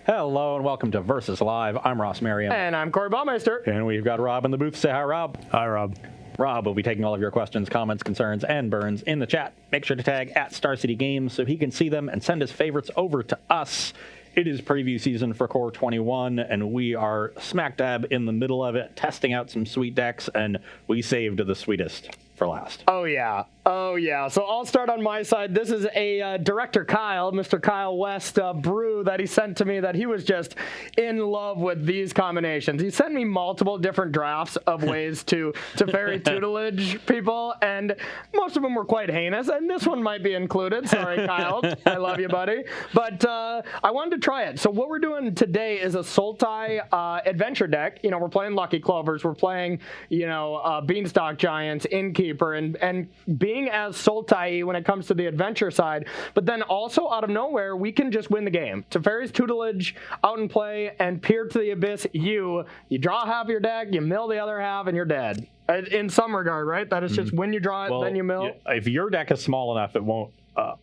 Hello and welcome to Versus Live. I'm Ross Merriam. And I'm Corey Baumeister. And we've got Rob in the booth. Say hi, Rob. Hi, Rob. Rob will be taking all of your questions, comments, concerns, and burns in the chat. Make sure to tag at Star City Games so he can see them and send his favorites over to us. It is preview season for Core 21, and we are smack dab in the middle of it, testing out some sweet decks, and we saved the sweetest for last. Oh, yeah. Oh, yeah. So I'll start on my side. This is a Director Kyle, Mr. Kyle West brew that he sent to me that he was just in love with these combinations. He sent me multiple different drafts of ways to Teferi tutelage people, and most of them were quite heinous, and this one might be included. Sorry, Kyle. I love you, buddy. But I wanted to try it. So what we're doing today is a Sultai adventure deck. You know, we're playing Lucky Clovers. We're playing, Beanstalk Giants, Innkeeper, and being as Sultai when it comes to the adventure side, but then also out of nowhere, we can just win the game. Teferi's tutelage, out and play, and peer to the abyss. You draw half your deck, you mill the other half, and you're dead. In some regard, right? That is just when you draw it, then you mill. If your deck is small enough, it won't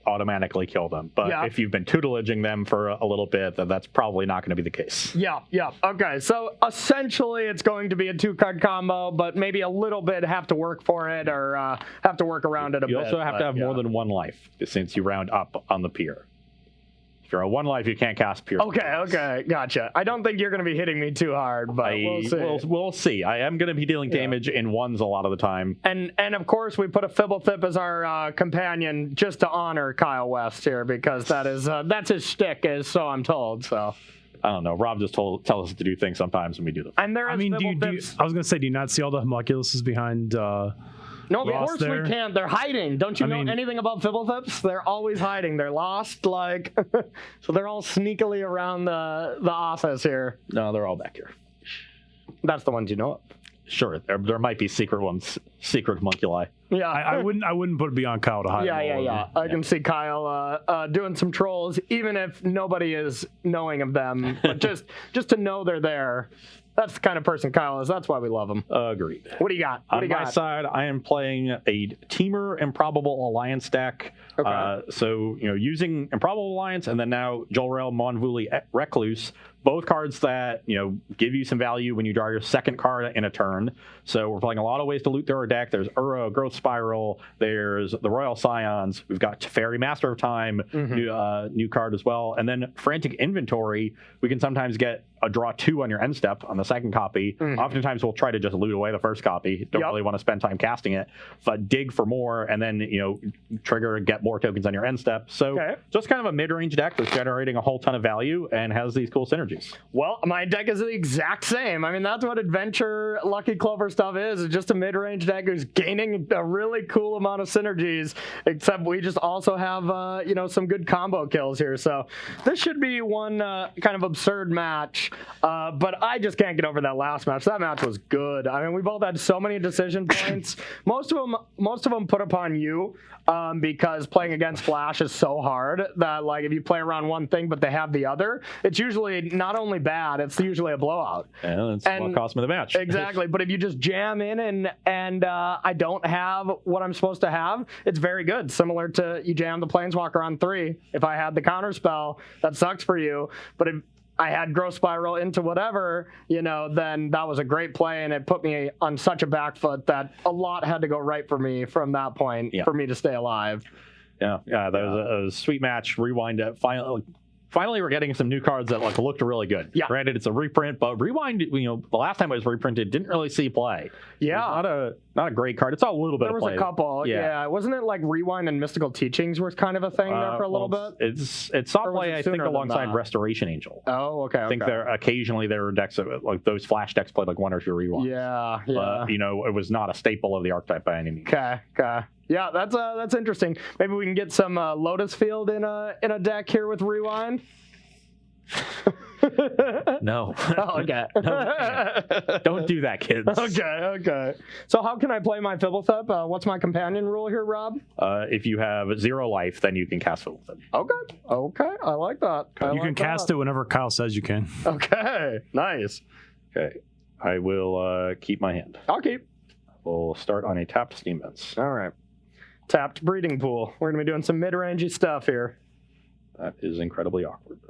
automatically kill them. But if you've been tutelaging them for a little bit, then that's probably not going to be the case. Yeah. Okay, so essentially it's going to be a 2-card combo, but maybe a little bit have to work for it or have to work around it a bit. You also have to have more than one life since you round up on the pier. If you're on one life, you can't cast Pure. Okay, gotcha. I don't think you're going to be hitting me too hard, but we'll see. We'll see. I am going to be dealing damage in ones a lot of the time. And of course, we put a Fibblethip as our companion just to honor Kyle West here, because that's his shtick, so I'm told. So I don't know. Rob just tells us to do things sometimes, and we do them. And there is I was going to say, do you not see all the homunculuses behind? No, of course we can't. They're hiding. Don't you know anything about Fibblethips? They're always hiding. They're lost, so they're all sneakily around the office here. No, they're all back here. That's the ones you know of. Sure, there might be secret ones, secret homunculi. Yeah, I wouldn't put it beyond Kyle to hide. Yeah. I can see Kyle doing some trolls, even if nobody is knowing of them, but just to know they're there. That's the kind of person Kyle is. That's why we love him. Agreed. What do you got? On my side, I am playing a Temur Improbable Alliance deck. Okay. So, using Improbable Alliance and then now Jolrel, Monvuli, Recluse, both cards that, give you some value when you draw your second card in a turn. So we're playing a lot of ways to loot through our deck. There's Uro, Growth Spiral, there's the Royal Scions, we've got Teferi, Master of Time, new card as well. And then Frantic Inventory, we can sometimes get a draw 2 on your end step on the second copy. Oftentimes we'll try to just loot away the first copy. Don't really want to spend time casting it, but dig for more and then, trigger and get more tokens on your end step. So just kind of a mid-range deck that's generating a whole ton of value and has these cool synergies. Well, my deck is the exact same. I mean, that's what Adventure Lucky Clover stuff is. It's just a mid-range deck who's gaining a really cool amount of synergies, except we just also have, some good combo kills here. So this should be one kind of absurd match, but I just can't get over that last match. That match was good. I mean, we both had so many decision points. Most of them put upon you because playing against Flash is so hard that, if you play around one thing but they have the other, it's usually not only bad, it's usually a blowout. And that's what cost me the match. Exactly. But if you just jam in and I don't have what I'm supposed to have, it's very good. Similar to you jam the Planeswalker on 3. If I had the counter spell, that sucks for you. But if I had Growth Spiral into whatever, then that was a great play, and it put me on such a back foot that a lot had to go right for me from that point for me to stay alive. Yeah, that was a sweet match. Rewind it. Finally, we're getting some new cards that looked really good. Yeah. Granted, it's a reprint, but Rewind, the last time it was reprinted, didn't really see play. Yeah. It's not a great card. It's a little bit of play. There was a couple. Yeah. Wasn't it Rewind and Mystical Teachings were kind of a thing there for a little bit? It saw play, I think, alongside Restoration Angel. Oh, okay. I think occasionally there were decks that, those Flash decks played 1 or 2 Rewinds. Yeah. But, it was not a staple of the archetype by any means. Okay. Yeah, that's interesting. Maybe we can get some Lotus Field in a deck here with Rewind. No. Oh, okay. No, don't do that, kids. Okay. So how can I play my Fibblethip? What's my companion rule here, Rob? If you have 0 life, then you can cast Fibblethip. Okay. I like that. You can cast it whenever Kyle says you can. Okay. Nice. Okay. I will keep my hand. I'll keep. We'll start on a tapped Steam Vents. All right. Tapped Breeding Pool. We're going to be doing some mid-rangey stuff here. That is incredibly awkward.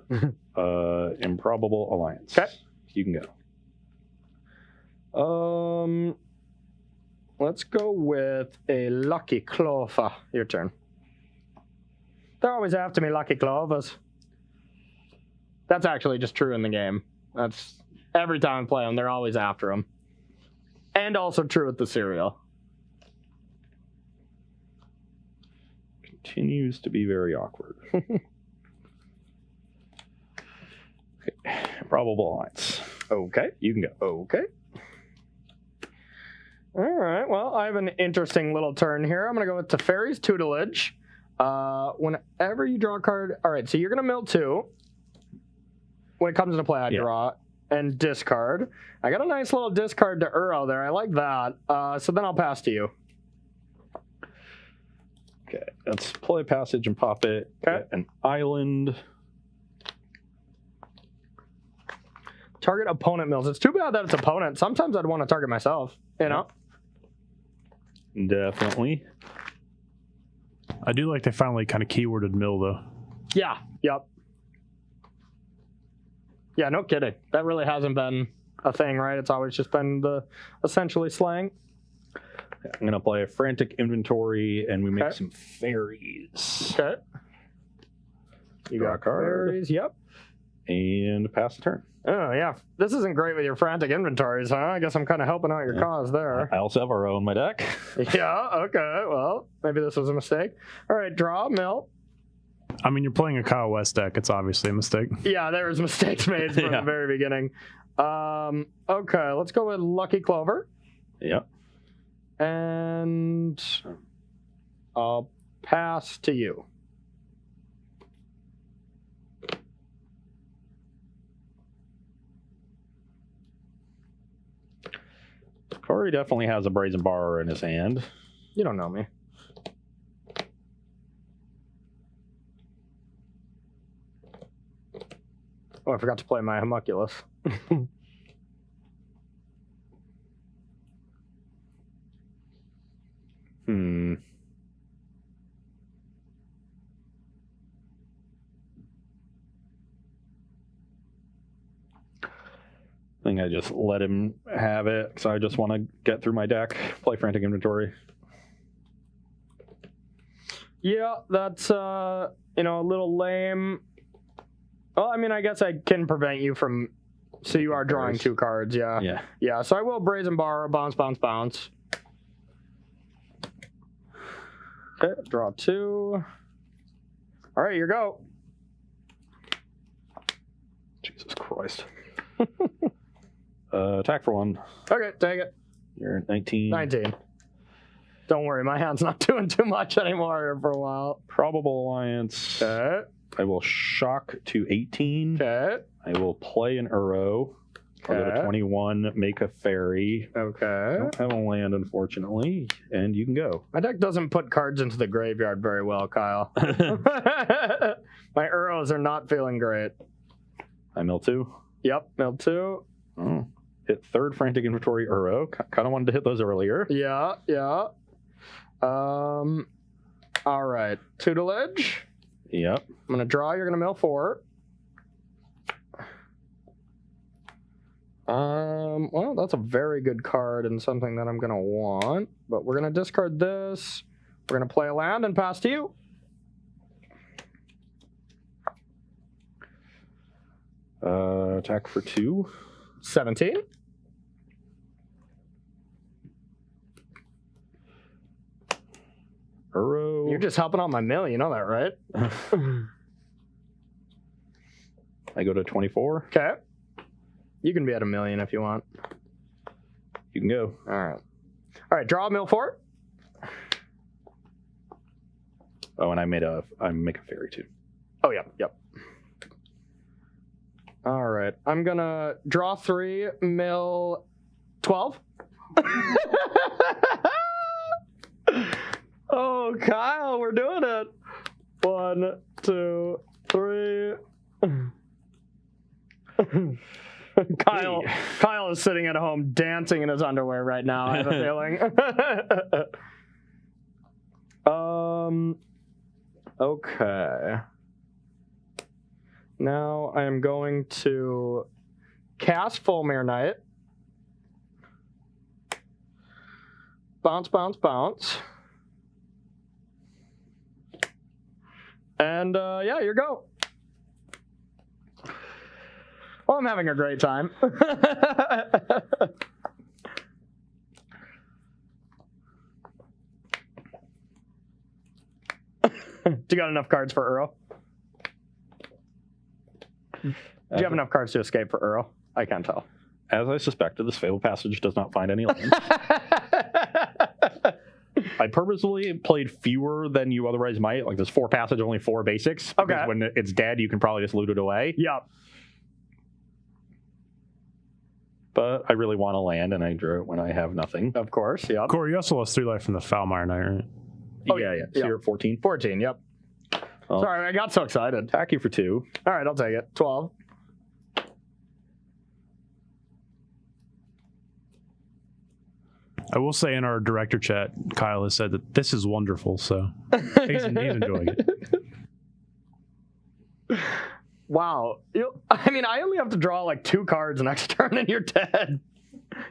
Improbable alliance. Okay. You can go. Let's go with a lucky clover. Your turn. They're always after me, lucky clovers. That's actually just true in the game. That's every time I play them, they're always after them. And also true with the cereal. Continues to be very awkward. Okay. Improbable alliance. Okay. You can go. Okay. All right. Well, I have an interesting little turn here. I'm going to go with Teferi's Tutelage. Whenever you draw a card... All right, so you're going to mill 2. When it comes into play, I draw and discard. I got a nice little discard to Uro there. I like that. So then I'll pass to you. Okay. Let's play passage and pop it. Okay. Get an island. Target opponent mills. It's too bad that it's opponent. Sometimes I'd want to target myself, you know? Definitely. I do like they finally kind of keyworded mill, though. Yeah. Yep. Yeah, no kidding. That really hasn't been a thing, right? It's always just been the essentially slang. I'm going to play a frantic inventory, and we make some fairies. Okay. You Draw got a card. fairies. Yep. And pass the turn. Oh, yeah. This isn't great with your frantic inventories, huh? I guess I'm kind of helping out your cause there. I also have Uro in my deck. Yeah, okay. Well, maybe this was a mistake. All right, draw, mill. I mean, you're playing a Kyle West deck. It's obviously a mistake. Yeah, there was mistakes made from the very beginning. Okay, let's go with Lucky Clover. Yep. And I'll pass to you. Corey definitely has a brazen bar in his hand. You don't know me. Oh, I forgot to play my homunculus. I think I just let him have it because I just want to get through my deck, play frantic inventory. Yeah, that's a little lame. Well, I mean, I guess I can prevent you from. So you are drawing 2 cards, yeah. Yeah. So I will brazen bar, bounce, bounce, bounce. Okay, draw 2. All right, here you go. Jesus Christ. Attack for 1. Okay, take it. You're at 19. 19. Don't worry, my hand's not doing too much anymore here for a while. Probable alliance. Okay. I will shock to 18. Okay. I will play an Uro. I'll go to 21, make a fairy. Okay. I don't have a land, unfortunately, and you can go. My deck doesn't put cards into the graveyard very well, Kyle. My Uros are not feeling great. I mill 2. Yep, mill 2. Oh. Hit 3rd frantic inventory Uro. Kind of wanted to hit those earlier. Yeah. All right. Tutelage. Yep. I'm going to draw. You're going to mill 4. Well, that's a very good card and something that I'm going to want. But we're going to discard this. We're going to play a land and pass to you. Attack for 2. 17. Uro. You're just helping out my mill. You know that, right? I go to 24. Okay. You can be at 1 million if you want. You can go. All right. Draw a mill 4. Oh, and I make a fairy too. Oh, yep. All right. I'm going to draw 3, mill 12. Oh, Kyle, we're doing it. 1, 2, 3. Kyle is sitting at home dancing in his underwear right now, I have a feeling. Okay. Now I am going to cast Fulmir Knight. Bounce, bounce, bounce. And yeah, you go. Well, I'm having a great time. Do you got enough cards for Uro? Do you have enough cards to escape for Uro? I can't tell. As I suspected, this Fabled Passage does not find any lands. I purposely played fewer than you otherwise might. Like, there's 4 passage, only 4 basics. Okay. When it's dead, you can probably just loot it away. Yep. But I really want to land, and I drew it when I have nothing. Of course, yep. Corey, you also lost 3 life from the Foulmire Knight, right? Oh, yeah. So yeah. you're at 14. 14, yep. Oh. Sorry, I got so excited. Attack you for 2. All right, I'll take it. 12. I will say in our director chat, Kyle has said that this is wonderful, so he's enjoying it. Wow. I mean, I only have to draw like 2 cards next turn and you're dead.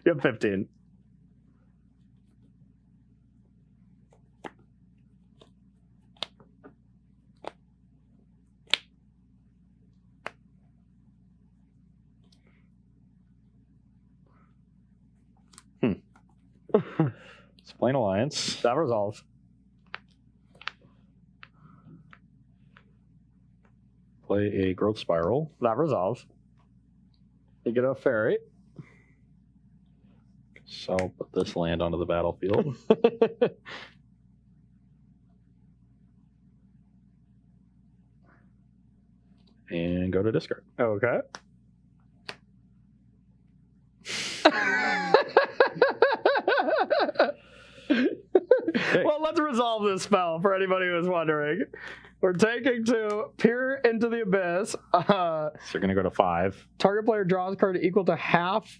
You have 15. It's Plain Alliance. That resolves. Play a Growth Spiral. That resolves. You get a fairy. So I'll put this land onto the battlefield. And go to discard. Okay. Well, let's resolve this spell for anybody who's wondering. We're taking to peer into the abyss. So you're going to go to 5. Target player draws a card equal to half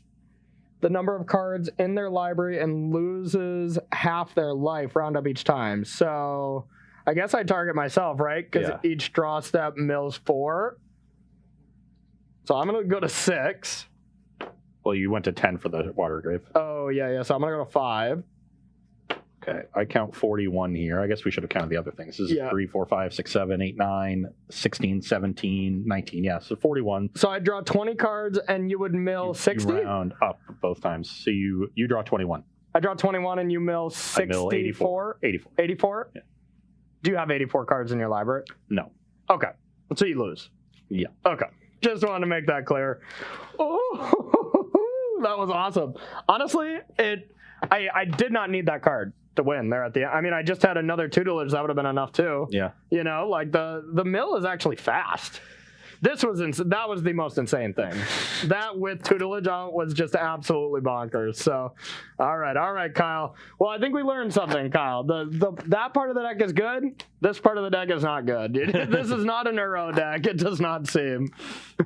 the number of cards in their library and loses half their life, round up each time. So I guess I target myself, right? Because each draw step mills 4. So I'm going to go to 6. Well, you went to 10 for the Water Grave. Oh, yeah. So I'm going to go to 5. Okay, I count 41 here. I guess we should have counted the other things. This is 3, 4, 5, 6, 7, 8, 9, 16, 17, 19. Yeah, so 41. So I draw 20 cards and you would mill 60? You round up both times. So you draw 21. I draw 21 and you mill 64? I mill 84. 84? Yeah. Do you have 84 cards in your library? No. Okay. So you lose. Yeah. Okay. Just wanted to make that clear. Oh, that was awesome. Honestly, I did not need that card to win there at the end. I mean, I just had another tutelage. That would have been enough too. Yeah. You know, like the mill is actually fast. This was that was the most insane thing. That with tutelage on was just absolutely bonkers. So, all right, Kyle. Well, I think we learned something, Kyle. That part of the deck is good. This part of the deck is not good. This is not an Uro deck. It does not seem.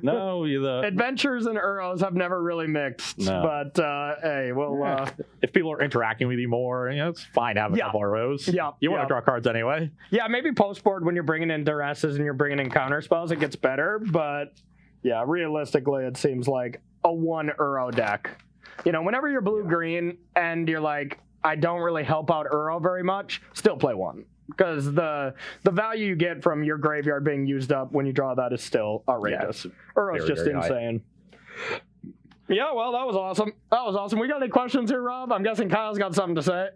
No, Adventures and Uros have never really mixed. No. But hey, well, if people are interacting with you more, it's fine to have a couple of rows. Yeah. You want to draw cards anyway. Yeah, maybe post board when you're bringing in duresses and you're bringing in counter spells, it gets better. But yeah, realistically, it seems like a 1 Uro deck. You know, whenever you're blue-green and you're like, I don't really help out Uro very much, still play 1. Because the value you get from your graveyard being used up when you draw that is still outrageous. Uro's just insane. Yeah, well, that was awesome. We got any questions here, Rob? I'm guessing Kyle's got something to say.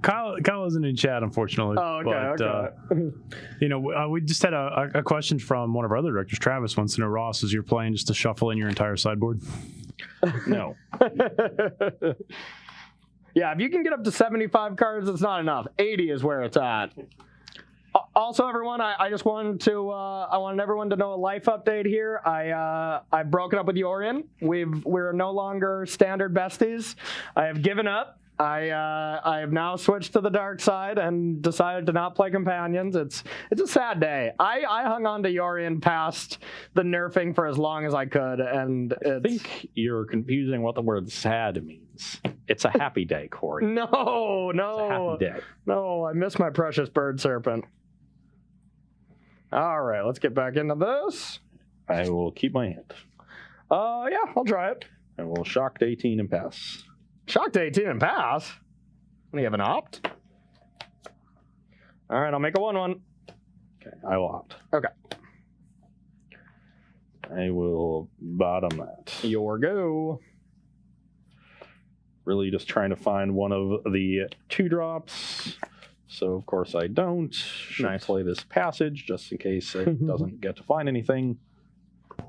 Kyle isn't in chat, unfortunately. Oh, okay, okay. We just had a question from one of our other directors. Travis wants to know, Ross, is your plan just to shuffle in your entire sideboard? No. Yeah, if you can get up to 75 cards, it's not enough. 80 is where it's at. Also, everyone, I just wanted I wanted everyone to know a life update here. I've broken up with Yorian. We're no longer standard besties. I have given up. I have now switched to the dark side and decided to not play companions. It's a sad day. I hung on to Yorian past the nerfing for as long as I could, and I think you're confusing what the word sad means. It's a happy day, Corey. No. It's a happy day. No, I miss my precious bird serpent. All right, let's get back into this. I will keep my hand. Yeah, I'll try it. I will shock to 18 and pass. Shock to 18 and pass. Do you have an opt? All right, I'll make a 1/1. Okay, I will opt. Okay. I will bottom that. Your go. Really just trying to find one of the 2-drops. So, of course, I don't. Should Nice. play this passage just in case it doesn't get to find anything.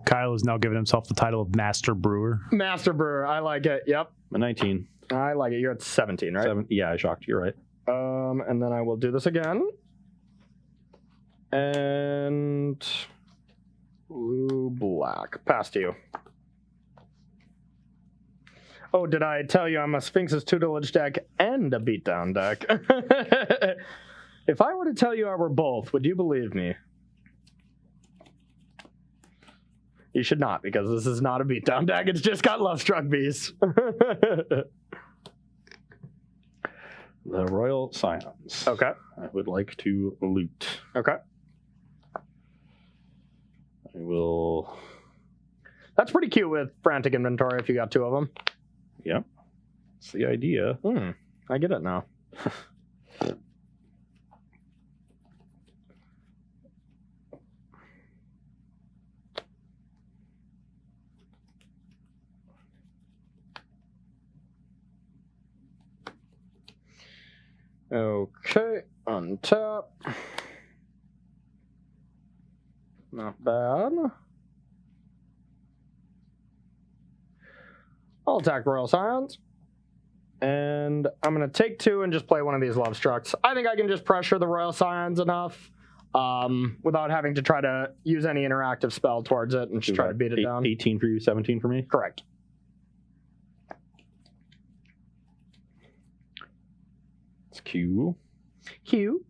Kyle has now given himself the title of Master Brewer. Master Brewer, I like it. Yep, A 19. I like it. You're at 17, right? 7. Yeah, I shocked. You're right. And then I will do this again. And blue, black. Pass to you. Oh, did I tell you I'm a Sphinx's Tutelage deck and a Beatdown deck? If I were to tell you I were both, would you believe me? You should not, because this is not a Beatdown deck. It's just got Love Struck Beasts. The Royal Scions. Okay. I would like to loot. Okay. I will... That's pretty cute with Frantic Inventory if you got 2 of them. Yep. That's the idea. I get it now. Okay, untap. Not bad. I'll attack Royal Scions. And I'm going to take 2 and just play one of these Love Strucks. I think I can just pressure the Royal Scions enough without having to try to use any interactive spell towards it and just try to beat it down. 18 for you, 17 for me? Correct. It's Q. Q.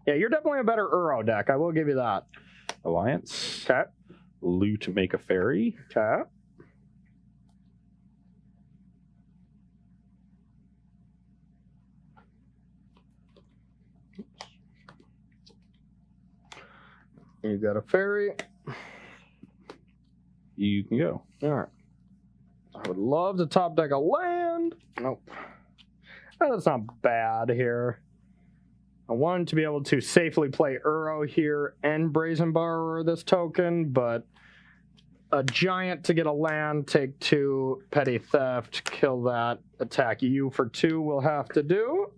Yeah, you're definitely a better Uro deck. I will give you that. Alliance. Okay. Loot, make a fairy. Okay. You got a fairy. You can go. All right. I would love to top deck a land. Nope. That's not bad here. I wanted to be able to safely play Uro here and Brazen Borrower this token, but a giant to get a land, take 2, petty theft, kill that, attack you for 2 will have to do.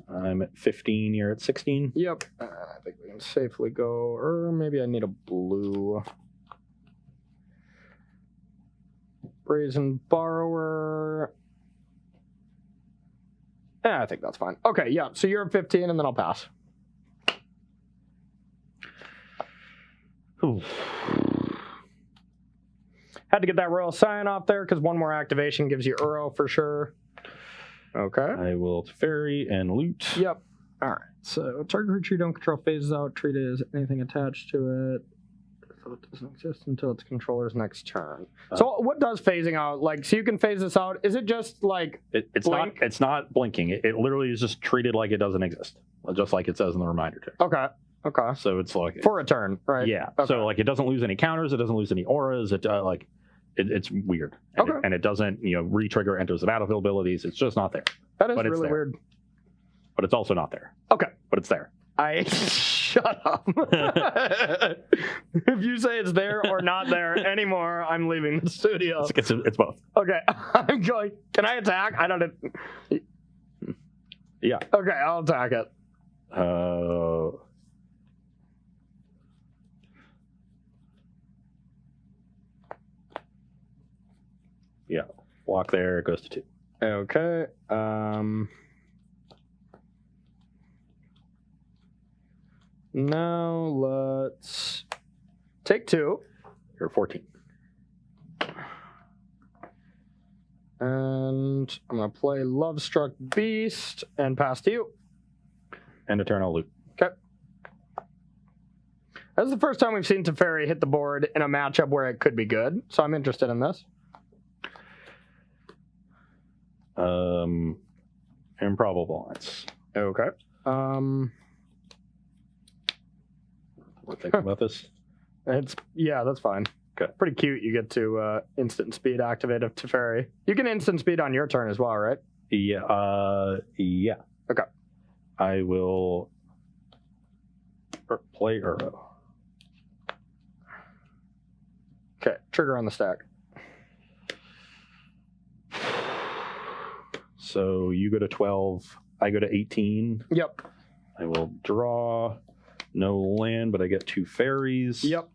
I'm at 15, you're at 16. Yep. I think we can safely go, or maybe I need a blue. Brazen Borrower. Yeah, I think that's fine. Okay, yeah, so you're at 15 and then I'll pass. Ooh. Had to get that Royal Scion off there because 1 more activation gives you Uro for sure. Okay. I will fairy and loot. Yep. All right. So target creature you don't control phases out. Treat it as anything attached to it. So it doesn't exist until its controller's next turn. So what does phasing out like? So you can phase this out. Is it just like It's blink? not. It's not blinking. It literally is just treated like it doesn't exist, just like it says in the reminder text. Okay. Okay. So it's like For a turn, right? yeah. Okay. So like it doesn't lose any counters. It doesn't lose any auras. It's weird. And Okay. it doesn't re-trigger enters the battlefield abilities. It's just not there. That is but it's really there. weird. But it's also not there. Okay. But it's there. Shut up. If you say it's there or not there anymore, I'm leaving the studio. It's both. Okay. I'm going. Can I attack? I don't. Yeah. Okay, I'll attack it. Yeah. Walk there. It goes to 2. Okay. Now let's take 2. You're 14. And I'm going to play Love Struck Beast and pass to you. And Eternal Loop. Okay. That's the first time we've seen Teferi hit the board in a matchup where it could be good, so I'm interested in this. Improbable Alliance. Okay. We're thinking about this. Yeah, that's fine. Okay. Pretty cute. You get to instant speed activate of Teferi. You can instant speed on your turn as well, right? Yeah. Yeah. Okay. I will play Uro. Okay. Trigger on the stack. So you go to 12. I go to 18. Yep. I will draw no land, but I get 2 fairies. Yep.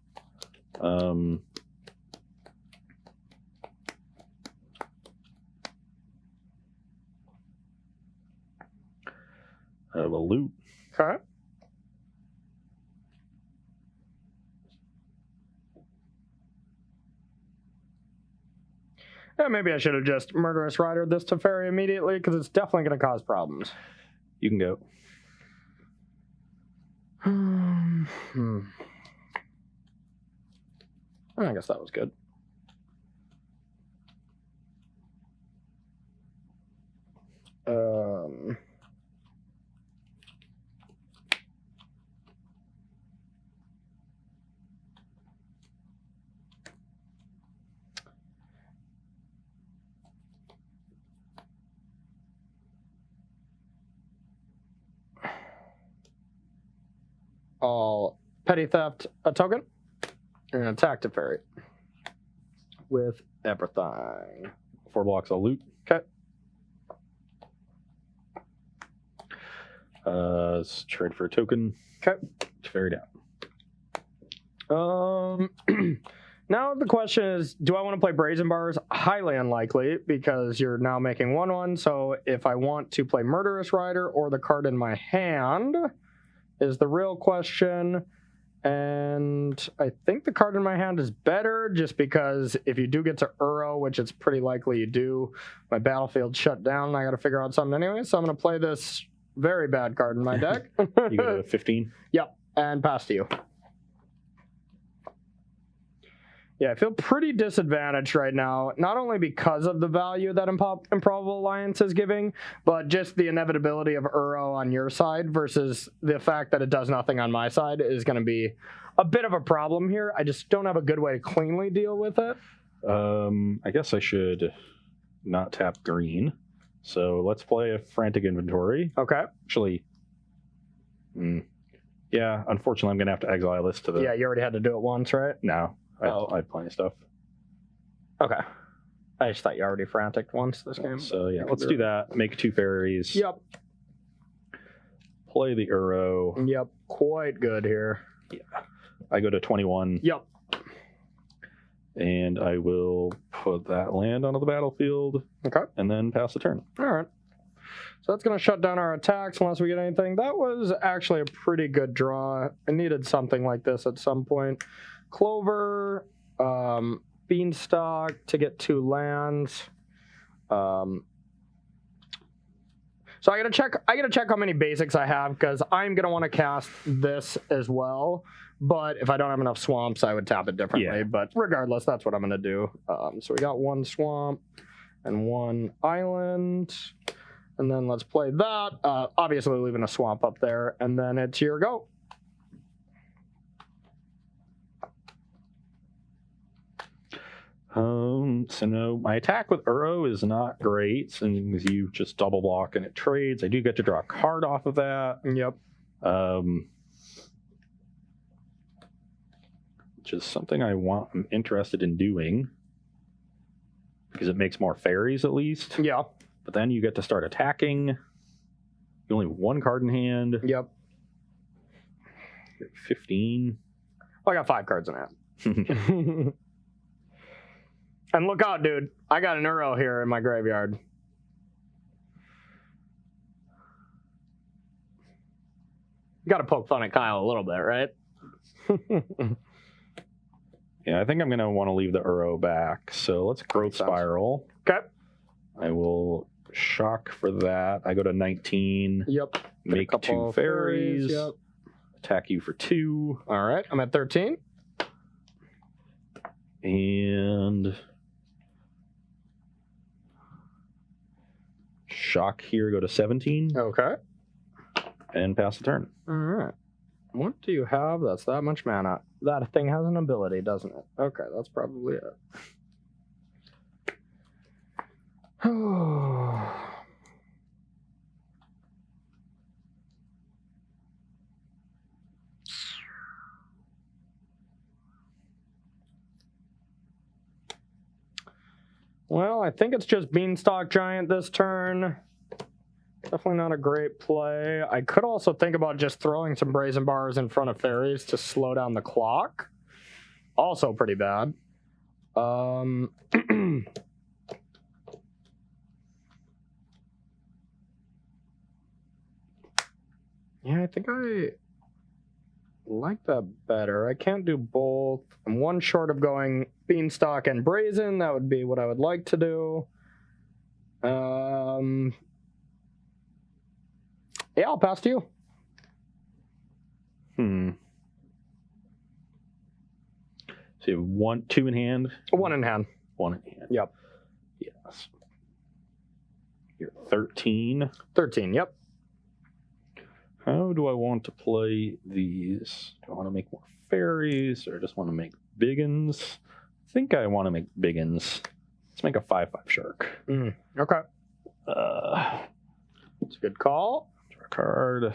I have a loot. Okay. Yeah, maybe I should have just Murderous Rider this Teferi immediately, because it's definitely going to cause problems. You can go. I guess that was good. I'll petty theft a token and attack Teferi with everything. 4 blocks of loot. Okay. Let's trade for a token. Okay. Teferi down. Now the question is, do I want to play Brazen Bars? Highly unlikely, because you're now making 1/1. So if I want to play Murderous Rider or the card in my hand is the real question. And I think the card in my hand is better, just because if you do get to Uro, which it's pretty likely you do, my battlefield shut down and I got to figure out something anyway. So I'm going to play this very bad card in my deck. You go to 15? Yep, and pass to you. Yeah, I feel pretty disadvantaged right now, not only because of the value that Improbable Alliance is giving, but just the inevitability of Uro on your side versus the fact that it does nothing on my side is going to be a bit of a problem here. I just don't have a good way to cleanly deal with it. I guess I should not tap green. So let's play a Frantic Inventory. Okay. Actually, yeah, unfortunately, I'm going to have to exile this to the... Yeah, you already had to do it once, right? No. I have plenty of stuff. Okay. I just thought you already frantic once this game. So yeah, let's do that. Make 2 fairies. Yep. Play the Uro. Yep. Quite good here. Yeah. I go to 21. Yep. And I will put that land onto the battlefield. Okay. And then pass the turn. All right. So that's going to shut down our attacks unless we get anything. That was actually a pretty good draw. I needed something like this at some point. Clover, Beanstalk to get 2 lands. So I gotta check how many basics I have, because I'm gonna want to cast this as well. But if I don't have enough swamps, I would tap it differently. Yeah. But regardless, that's what I'm gonna do. So we got 1 swamp and 1 island. And then let's play that. Obviously leaving a swamp up there, and then it's your go. So no, my attack with Uro is not great, since you just double block and it trades. I do get to draw a card off of that. Yep. Which is something I'm interested in doing, because it makes more fairies at least. Yeah. But then you get to start attacking. You only have 1 card in hand. Yep. You're at 15. I got 5 cards in hand. And look out, dude. I got an Uro here in my graveyard. You got to poke fun at Kyle a little bit, right? Yeah, I think I'm going to want to leave the Uro back. So let's Growth Spiral. Okay. I will shock for that. I go to 19. Yep. Make 2 fairies. Yep. Attack you for 2. All right. I'm at 13. And shock here, go to 17. Okay. And pass the turn. All right. What do you have that's that much mana? That thing has an ability, doesn't it? Okay, that's probably it. Well, I think it's just Beanstalk Giant this turn. Definitely not a great play. I could also think about just throwing some Brazen Bars in front of Fairies to slow down the clock. Also pretty bad. Yeah, I think I like that better. I can't do both. I'm one short of going Beanstalk and Brazen. That would be what I would like to do. Yeah, I'll pass to you. So you have 2 in hand? 1 in hand. 1 in hand. Yep. Yes. You're 13. 13, yep. How do I want to play these? Do I want to make more fairies or just want to make biggins? I think I want to make biggins. Let's make a 5/5 shark. Okay. It's a good call. Draw a card.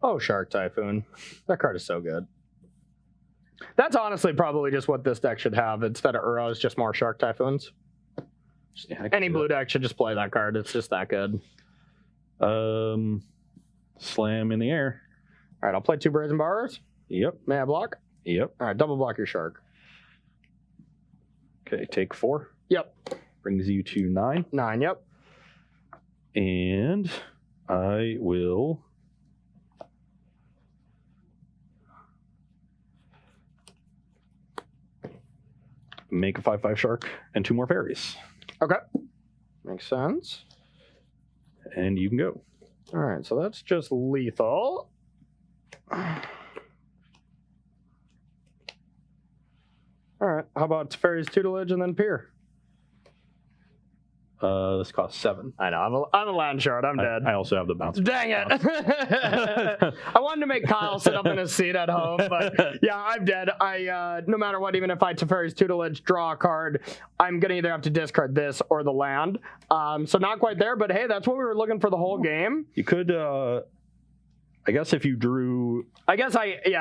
Oh, Shark Typhoon. That card is so good. That's honestly probably just what this deck should have. Instead of Uros, just more Shark Typhoons. Yeah, Any blue deck should just play that card. It's just that good. Slam in the air. All right, I'll play 2 Brazen Bars. Yep. May I block? Yep. All right, double block your Shark. Okay, take 4. Yep. Brings you to 9. 9, yep. And I will make a 5/5 shark and 2 more fairies. Okay. Makes sense. And you can go. All right, so that's just lethal. All right, how about Fairies Tutelage and then Pier? This costs 7. I know, I'm a land shard. I'm dead. I also have the bounce. Dang it. I wanted to make Kyle sit up in his seat at home, but yeah, I'm dead. No matter what, even if I Teferi's Tutelage, draw a card, I'm going to either have to discard this or the land. So not quite there, but hey, that's what we were looking for the whole game. You could, I guess if you drew... let's actually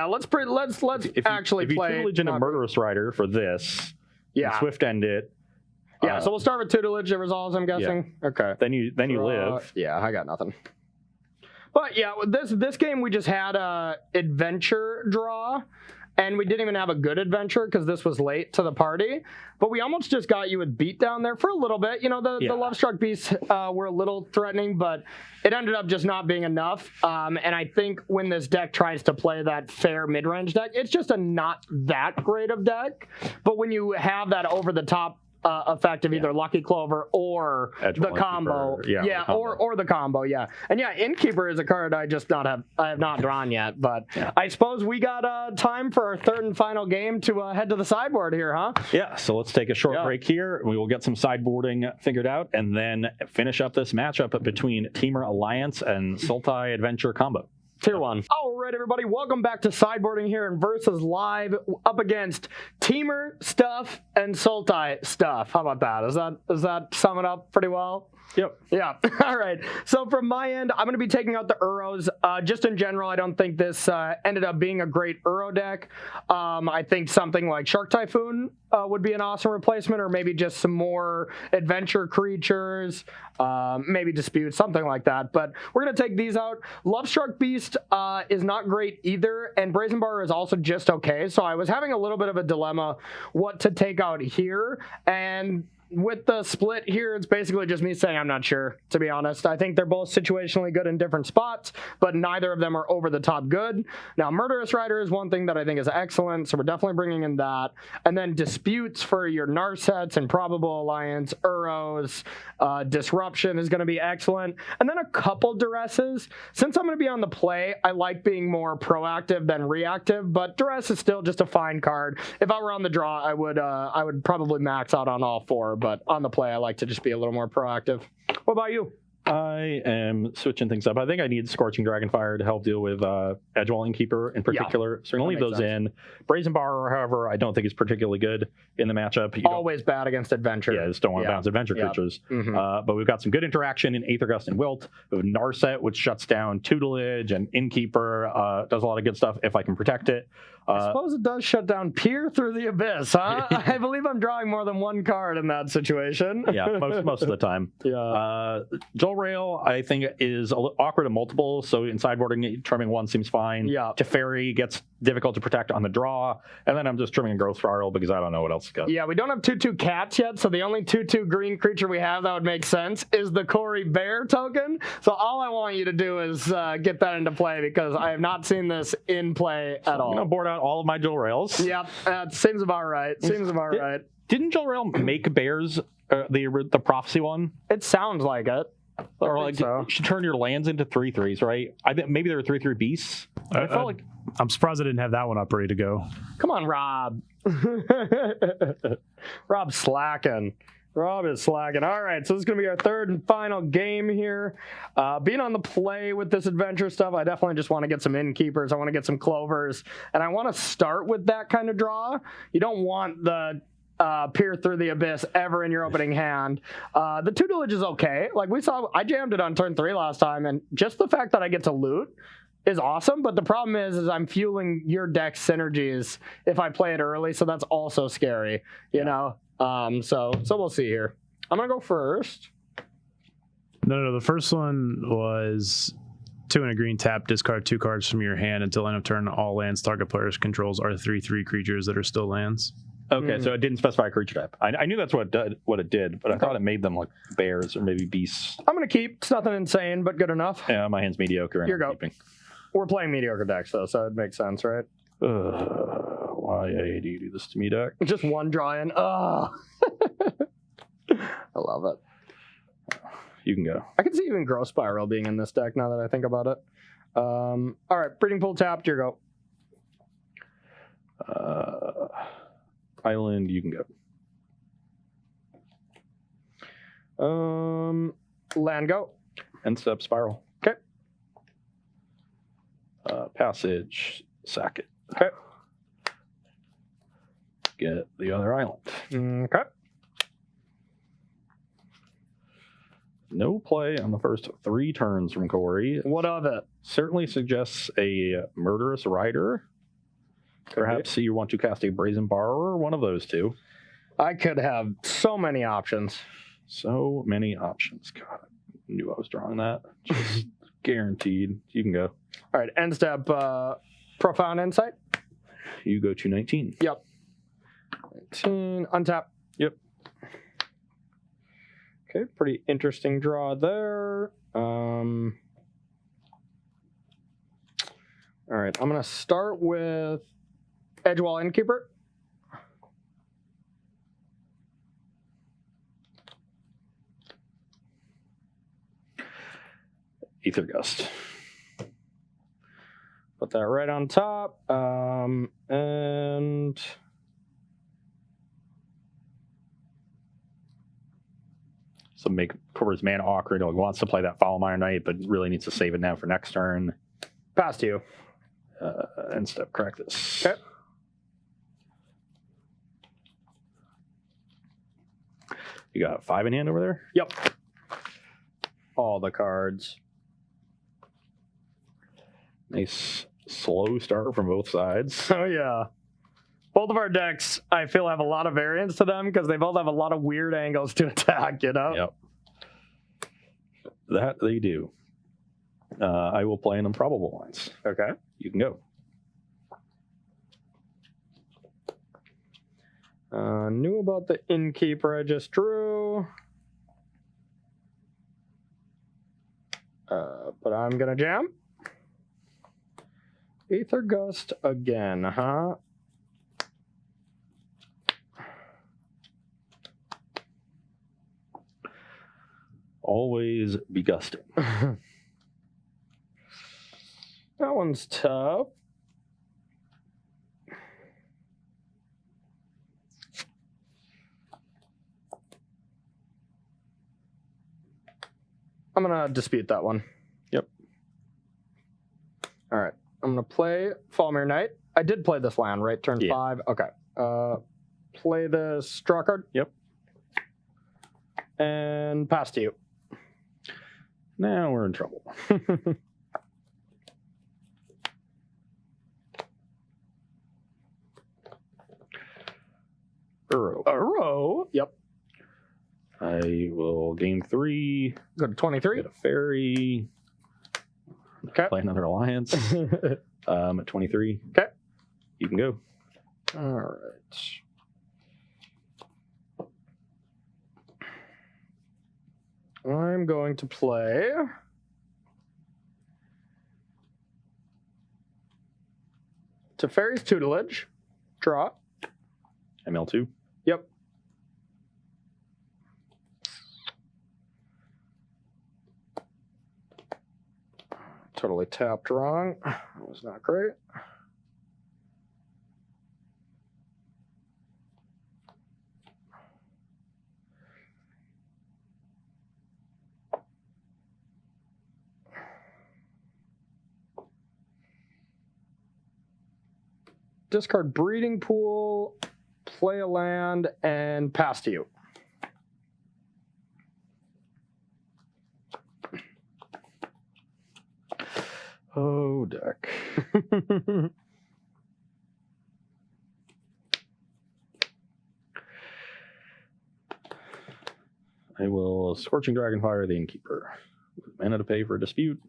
if you play... tutelage into Murderous Rider for this, yeah. Swift end it. Yeah, so we'll start with Tutelage. It resolves, I'm guessing. Yeah. Okay. Then you live. Yeah, I got nothing. But yeah, this game we just had a adventure draw, and we didn't even have a good adventure because this was late to the party. But we almost just got you with beatdown there for a little bit. You know, the Lovestruck Beasts were a little threatening, but it ended up just not being enough. And I think when this deck tries to play that fair mid-range deck, it's just a not that great of deck. But when you have that over-the-top effect of either Lucky Clover or the combo. Or the combo, yeah. And yeah, Innkeeper is a card I have not drawn yet, but I suppose we got time for our third and final game to head to the sideboard here, huh? Yeah, so let's take a short break here. We will get some sideboarding figured out and then finish up this matchup between Temur Alliance and Sultai Adventure combo. Tier 1. All right, everybody, welcome back to Sideboarding here in Versus Live up against Temur stuff and Sultai stuff. How about that? Does that sum it up pretty well? Yep. Yeah. All right. So from my end, I'm going to be taking out the Uros. Just in general, I don't think this ended up being a great Uro deck. I think something like Shark Typhoon would be an awesome replacement, or maybe just some more adventure creatures, maybe Dispute, something like that. But we're going to take these out. Lovestruck Beast is not great either, and Brazen Bar is also just okay. So I was having a little bit of a dilemma what to take out here, and with the split here, it's basically just me saying I'm not sure, to be honest. I think they're both situationally good in different spots, but neither of them are over the top good. Now, Murderous Rider is one thing that I think is excellent, so we're definitely bringing in that. And then Disputes for your Narsets and Probable Alliance, Uros, Disruption is going to be excellent. And then a couple Duresses. Since I'm going to be on the play, I like being more proactive than reactive, but Duress is still just a fine card. If I were on the draw, I would probably max out on all 4. But on the play, I like to just be a little more proactive. What about you? I am switching things up. I think I need Scorching Dragonfire to help deal with Edgewall Innkeeper in particular. So we're going to leave those in. Brazen Bar, however, I don't think is particularly good in the matchup. Always bad against Adventure. Yeah, just don't want to bounce Adventure creatures. But we've got some good interaction in Aethergust and Wilt. We have Narset, which shuts down Tutelage, and Innkeeper does a lot of good stuff if I can protect it. I suppose it does shut down Peer Through the Abyss, huh? I believe I'm drawing more than one card in that situation. Yeah, most of the time. Yeah. Joel Rail, I think, is a little awkward at multiple, so in sideboarding, trimming one seems fine. Yeah. Teferi gets difficult to protect on the draw, and then I'm just trimming a Growth Spiral because I don't know what else to go. Yeah, we don't have 2/2 cats yet, so the only 2/2 green creature we have that would make sense is the Corey Bear token. So all I want you to do is get that into play because I have not seen this in play at all. I'm going to board out all of my Joel Rails. Yep, seems about right. Right. Didn't Joel Rail make Bears, the Prophecy one? It sounds like it. Or like, you should turn your lands into 3/3s, right? I think maybe there were 3/3 beasts. I felt like I'm surprised I didn't have that one up ready to go. Come on, Rob. Rob's slacking. Rob is slacking. All right, so this is going to be our third and final game here. Being on the play with this adventure stuff, I definitely just want to get some Innkeepers. I want to get some Clovers. And I want to start with that kind of draw. You don't want the Peer Through the Abyss ever in your opening hand. The Tutelage is okay. Like we saw, I jammed it on turn 3 last time, and just the fact that I get to loot is awesome, but the problem is I'm fueling your deck synergies if I play it early, so that's also scary, you know? So we'll see here. I'm gonna go first. No, the first one was 2 and a green tap, discard 2 cards from your hand until end of turn. All lands target players controls are 3/3 creatures that are still lands. Okay, so it didn't specify a creature type. I knew that's what it did, but I thought it made them like bears or maybe beasts. I'm gonna keep. It's nothing insane, but good enough. Yeah, my hand's mediocre. And Here you go. Keeping. We're playing mediocre decks though, so it makes sense, right? Why do you do this to me, deck? Just one draw in. Oh. I love it. You can go. I can see even Growth Spiral being in this deck now that I think about it. All right, Breeding Pool tapped. Here you go. Island, you can go. Land go. End step Spiral. Okay. Passage, sack it. Okay. Get the other island. Okay. No play on the first 3 turns from Corey. What of it? Certainly suggests a Murderous Rider. Perhaps you want to cast a Brazen Borrower, one of those two. I could have so many options. So many options. God, I knew I was drawing that. Just guaranteed. You can go. All right, end step, Profound Insight. You go to 19. Yep. 19, untap. Yep. Okay, pretty interesting draw there. All right, I'm going to start with Edgewall Innkeeper. Aethergust. Put that right on top. And so make Corey's mana awkward. He wants to play that Foulmire Knight, but really needs to save it now for next turn. Pass to you. End step, crack this. Okay. You got 5 in hand over there? Yep. All the cards. Nice slow start from both sides. Oh, yeah. Both of our decks, I feel, have a lot of variance to them because they both have a lot of weird angles to attack, you know? Yep. That they do. I will play in Improbable Lines. Okay. You can go. Knew about the Innkeeper I just drew. But I'm going to jam. Aethergust again, huh? Always be gusting. That one's tough. I'm going to dispute that one. Yep. All right. I'm going to play Falmir Knight. I did play this land, right? Turn 5. Okay. Play this draw card. Yep. And pass to you. Now we're in trouble. Uro. Yep. I will gain 3. Go to 23. Get a fairy. Okay. Play another alliance. At 23. Okay. You can go. All right. I'm going to play Teferi's Tutelage. Draw. ML2. Yep. Totally tapped wrong. That was not great. Discard Breeding Pool, play a land, and pass to you. Oh, deck. I will Scorching Dragonfire the Innkeeper. Mana to pay for a dispute.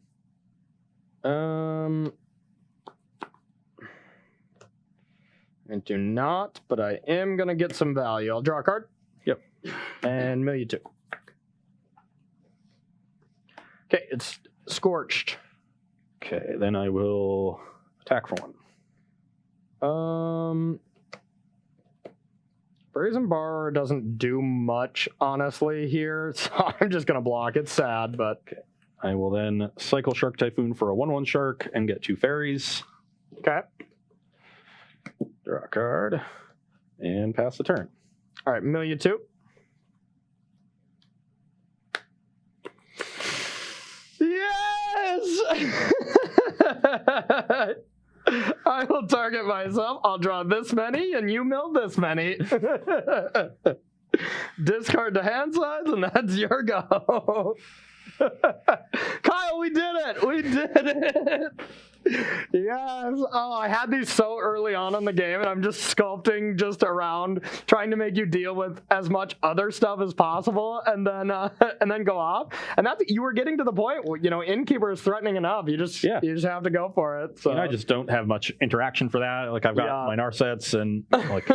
I do not, but I am going to get some value. I'll draw a card. Yep. And mill you 2. Okay, it's Scorched. Okay, then I will attack for 1. Brazen Bar doesn't do much, honestly, here, so I'm just going to block. It's sad, but... Okay. I will then cycle Shark Typhoon for a 1/1 shark and get 2 fairies. Okay. Draw a card. And pass the turn. All right, mill you 2. Yes! I will target myself. I'll draw this many, and you mill this many. Discard the hand size, and that's your go. Kyle, we did it! We did it! Yes! Oh, I had these so early on in the game, and I'm just sculpting just around, trying to make you deal with as much other stuff as possible, and then go off. And that's, you were getting to the point where, you know, Innkeeper is threatening enough. You just have to go for it. So. And I just don't have much interaction for that. Like, I've got my Narsets, and like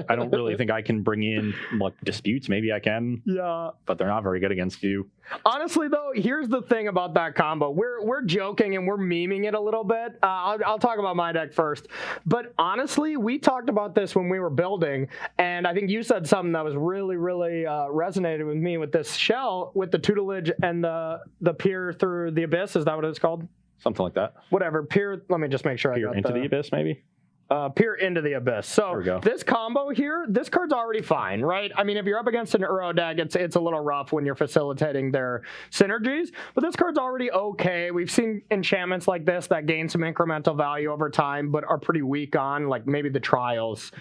I don't really think I can bring in like disputes. Maybe I can. Yeah. But they're not very good against you. Honestly, though, here's the thing about that combo. We're joking and we're memeing it a little bit. I'll talk about my deck first. But honestly, we talked about this when we were building, and I think you said something that was really, really resonated with me with this shell, with the tutelage and the peer through the abyss. Is that what it's called? Something like that. Whatever. Peer, let me just make sure Peer I got into the abyss, maybe? Peer into the abyss. So There we go. this combo here, this card's already fine, right? I mean, if you're up against an Uro deck, it's a little rough when you're facilitating their synergies, but this card's already okay. We've seen enchantments like this that gain some incremental value over time, but are pretty weak on, like maybe the trials.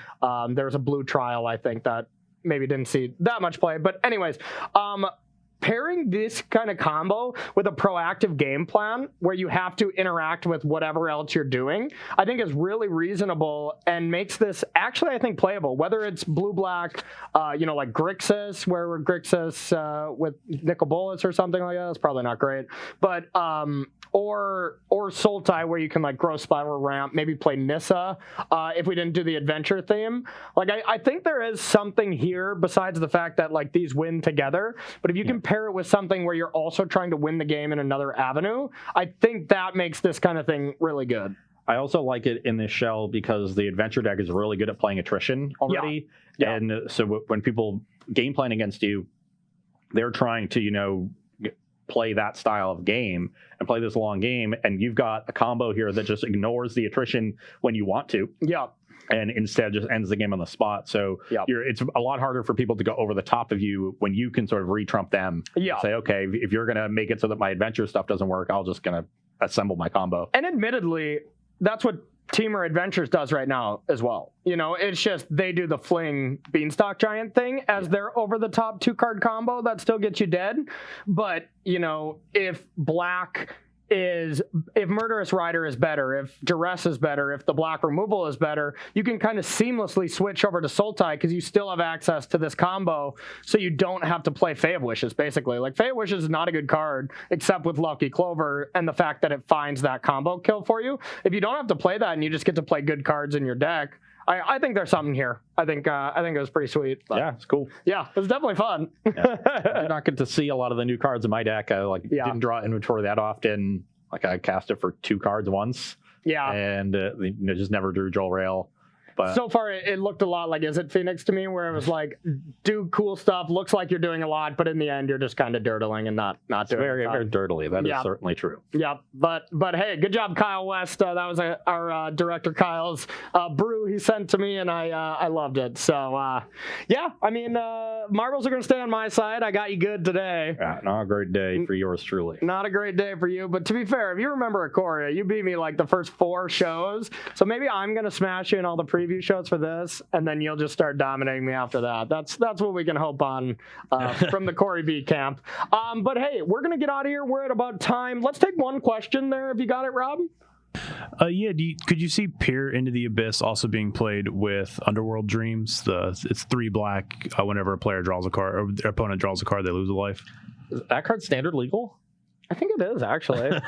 There's a blue trial, I think, that maybe didn't see that much play. But anyways, pairing this kind of combo with a proactive game plan where you have to interact with whatever else you're doing, I think is really reasonable and makes this actually, I think, playable. Whether it's blue-black, like Grixis, where Grixis with nickel bullets or something like that, that's probably not great. But or Sultai, where you can like grow spiral ramp, maybe play Nissa if we didn't do the adventure theme. Like I think there is something here besides the fact that like these win together. But if you can pair it with something where you're also trying to win the game in another avenue, I think that makes this kind of thing really good. I also like it in this shell because the adventure deck is really good at playing attrition already. Yeah. And so when people game plan against you, they're trying to, play that style of game and play this long game. And you've got a combo here that just ignores the attrition when you want to. Yeah. and instead just ends the game on the spot. So Yep. it's a lot harder for people to go over the top of you when you can sort of re-trump them. Yeah. Say, okay, if you're going to make it so that my adventure stuff doesn't work, I'll just going to assemble my combo. And admittedly, that's what Temur Adventures does right now as well. You know, it's just they do the fling Beanstalk Giant thing as their over-the-top 2-card combo that still gets you dead. But, you know, if Murderous Rider is better, if Duress is better, if the black removal is better, you can kind of seamlessly switch over to Sultai because you still have access to this combo, so you don't have to play Fae of Wishes, basically. Like, Fae of Wishes is not a good card, except with Lucky Clover and the fact that it finds that combo kill for you. If you don't have to play that and you just get to play good cards in your deck, I think there's something here. I think it was pretty sweet. But Yeah, it's cool. yeah, it was definitely fun. I did not get to see a lot of the new cards in my deck. I didn't draw inventory that often. Like, I cast it for 2 cards once. Yeah. And just never drew Joel Rail. But so far, it looked a lot like Is It Phoenix to me, where it was like, do cool stuff, looks like you're doing a lot, but in the end, you're just kind of dirtling and not doing very, very dirtily. That is certainly true. Yeah, but hey, good job, Kyle West. That was our director Kyle's brew he sent to me, and I loved it. So yeah, I mean, marbles are gonna stay on my side. I got you good today. Yeah, not a great day for yours truly. Not a great day for you, but to be fair, if you remember Ikoria, you beat me like the first 4 shows. So maybe I'm gonna smash you in all the preview shows for this, and then you'll just start dominating me after that. That's what we can hope on from the Corey B camp. But hey, we're gonna get out of here. We're at about time. Let's take one question there. If you got it, Rob. Yeah. Could you see Peer into the Abyss also being played with Underworld Dreams? It's 3 black. Whenever a player draws a card or their opponent draws a card, they lose a life. Is that card standard legal? I think it is actually.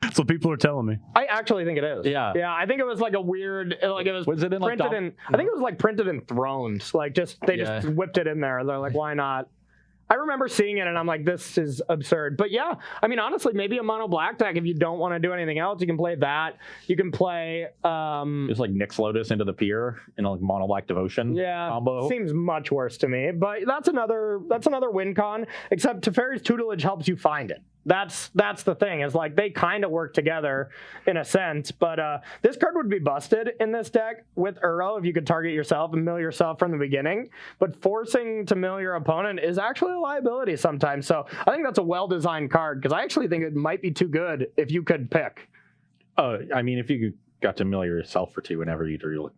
That's what people are telling me. I actually think it is. Yeah. Yeah, I think it was like a weird, like it was it in like printed in, I think it was like printed in Thrones. Like just whipped it in there. They're like, why not? I remember seeing it and I'm like, this is absurd. But yeah, I mean, honestly, maybe a mono black deck, if you don't want to do anything else, you can play that. You can play just like Nyx Lotus into the Pier in a like mono black devotion combo. Seems much worse to me. But that's another win con, except Teferi's Tutelage helps you find it. That's the thing, is like they kind of work together in a sense, but this card would be busted in this deck with Uro if you could target yourself and mill yourself from the beginning, but forcing to mill your opponent is actually a liability sometimes. So I think that's a well-designed card, because I actually think it might be too good if you could pick. I mean, if you got to mill yourself for 2 whenever you drew,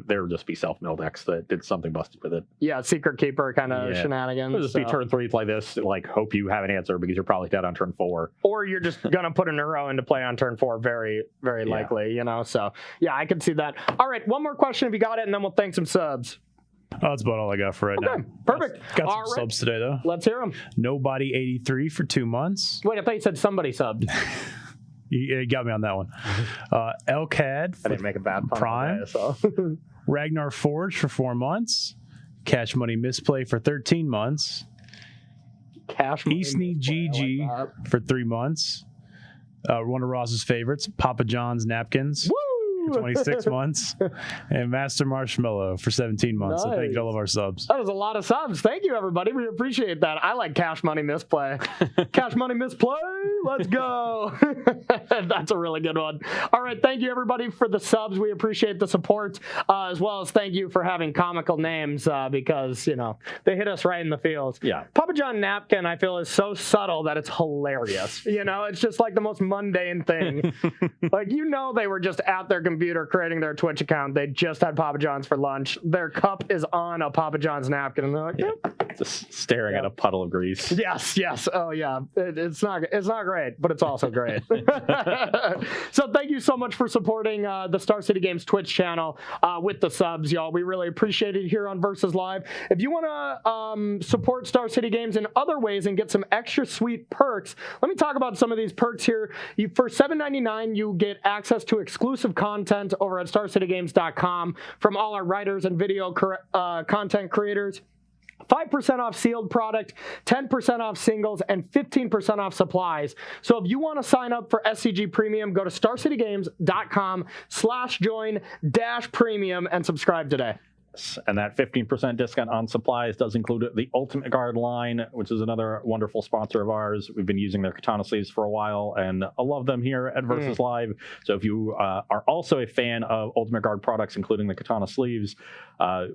there would just be self-mill decks that did something busted with it. Yeah, Secret Keeper kind of shenanigans. It'll just be turn 3, play this, like hope you have an answer because you're probably dead on turn 4. Or you're just gonna put a Neuro into play on turn 4, very, very likely, you know. So yeah, I can see that. All right, one more question if you got it, and then we'll thank some subs. Oh, that's about all I got for right now. Perfect. Got some subs today though. Let's hear them. Nobody 83 for 2 months. Wait, I thought you said somebody subbed. You got me on that one. Elcad. I didn't make a bad pun. Prime. Today, so. Ragnar Forge for 4 months. Cash Money Misplay for 13 months. Cash Money Eastney GG for 3 months. One of Ross's favorites, Papa John's Napkins. Woo! For 26 months, and Master Marshmallow for 17 months. So thank you to all of our subs. That was a lot of subs. Thank you, everybody. We appreciate that. I like Cash Money Misplay. Cash Money Misplay. Let's go. That's a really good one. All right. Thank you, everybody, for the subs. We appreciate the support, as well as thank you for having comical names, because, you know, they hit us right in the feels. Yeah. Papa John Napkin, I feel, is so subtle that it's hilarious. You know, it's just like the most mundane thing. Like, you know, they were just at their computer creating their Twitch account. They just had Papa John's for lunch. Their cup is on a Papa John's napkin, and they're like, just staring at a puddle of grease. Yes. Oh yeah, it's not great, but it's also great. So thank you so much for supporting the Star City Games Twitch channel with the subs, y'all. We really appreciate it here on Versus Live. If you want to support Star City Games in other ways and get some extra sweet perks, let me talk about some of these perks here. For $7.99, you get access to exclusive content over at StarCityGames.com from all our writers and video content creators. 5% off sealed product, 10% off singles, and 15% off supplies. So if you want to sign up for SCG Premium, go to StarCityGames.com/join-premium and subscribe today. Yes, and that 15% discount on supplies does include the Ultimate Guard line, which is another wonderful sponsor of ours. We've been using their katana sleeves for a while, and I love them here at Versus Live. So if you are also a fan of Ultimate Guard products, including the katana sleeves,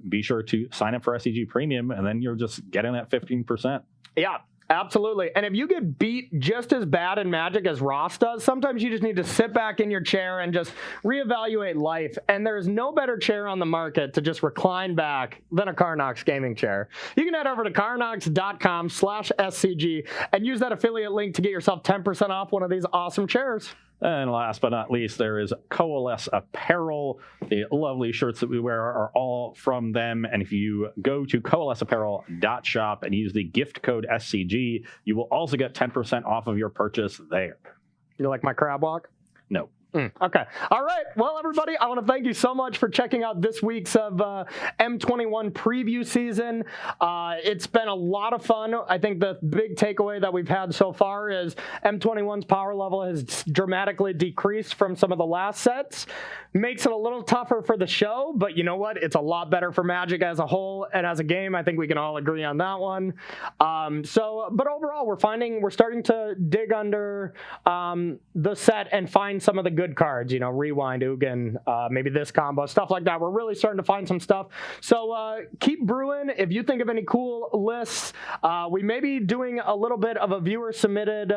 be sure to sign up for SEG Premium, and then you're just getting that 15%. Yeah. Absolutely. And if you get beat just as bad in Magic as Ross does, sometimes you just need to sit back in your chair and just reevaluate life. And there's no better chair on the market to just recline back than a Carnox gaming chair. You can head over to carnox.com/SCG and use that affiliate link to get yourself 10% off one of these awesome chairs. And last but not least, there is Coalesce Apparel. The lovely shirts that we wear are all from them. And if you go to coalesceapparel.shop and use the gift code SCG, you will also get 10% off of your purchase there. You like my crab walk? No. Okay. All right. Well, everybody, I want to thank you so much for checking out this week's of M21 preview season. It's been a lot of fun. I think the big takeaway that we've had so far is M21's power level has dramatically decreased from some of the last sets. Makes it a little tougher for the show, but you know what? It's a lot better for Magic as a whole and as a game. I think we can all agree on that one. But overall, we're starting to dig under the set and find some of the good cards, Rewind, Ugin, maybe this combo, stuff like that. We're really starting to find some stuff. So keep brewing. If you think of any cool lists, we may be doing a little bit of a viewer submitted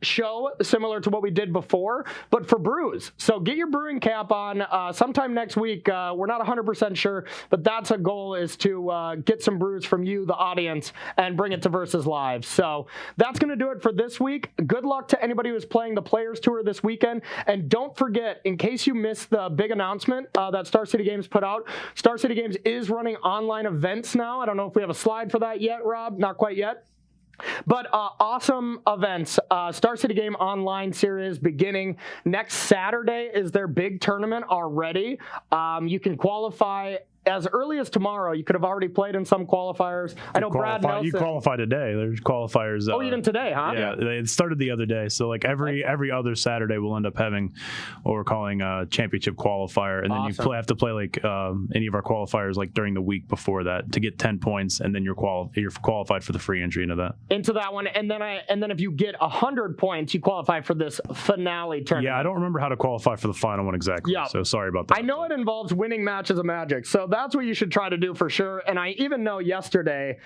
show similar to what we did before, but for brews. So get your brewing cap on sometime next week. We're not 100% sure, but that's a goal, is to get some brews from you, the audience, and bring it to Versus Live. So that's going to do it for this week. Good luck to anybody who's playing the Players Tour this weekend. And don't forget, in case you missed the big announcement that Star City Games put out, Star City Games is running online events now. I don't know if we have a slide for that yet, Rob. Not quite yet. But awesome events. Star City Game Online Series beginning next Saturday is their big tournament already. You can qualify as early as tomorrow. You could have already played in some qualifiers. I know Brad Nelson. You qualify today. There's qualifiers. Even today, huh? Yeah, it started the other day. So like every other Saturday, we'll end up having what we're calling a championship qualifier, and then you have to play like any of our qualifiers like during the week before that to get 10 points, and then you're qualified for the free entry into that. Into that one, and then if you get 100 points, you qualify for this finale tournament. Yeah, I don't remember how to qualify for the final one exactly. Yeah. So sorry about that. I know it involves winning matches of Magic, so that's what you should try to do for sure. And I even know yesterday,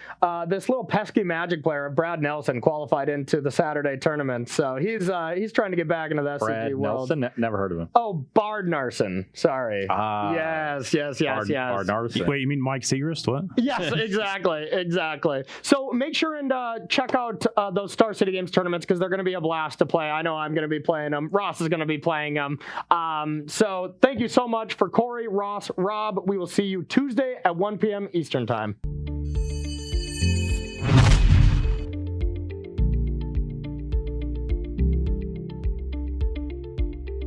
this little pesky Magic player, Brad Nelson, qualified into the Saturday tournament. So he's trying to get back into the SCG world. Brad Nelson? Never heard of him. Oh, Bard Narson. Sorry. Yes. Bard Narson. Wait, you mean Mike Segrist? What? Yes, exactly. So make sure and check out those Star City Games tournaments, because they're going to be a blast to play. I know I'm going to be playing them. Ross is going to be playing them. So thank you so much for Corey, Ross, Rob. We will see you Tuesday at 1 p.m. Eastern Time.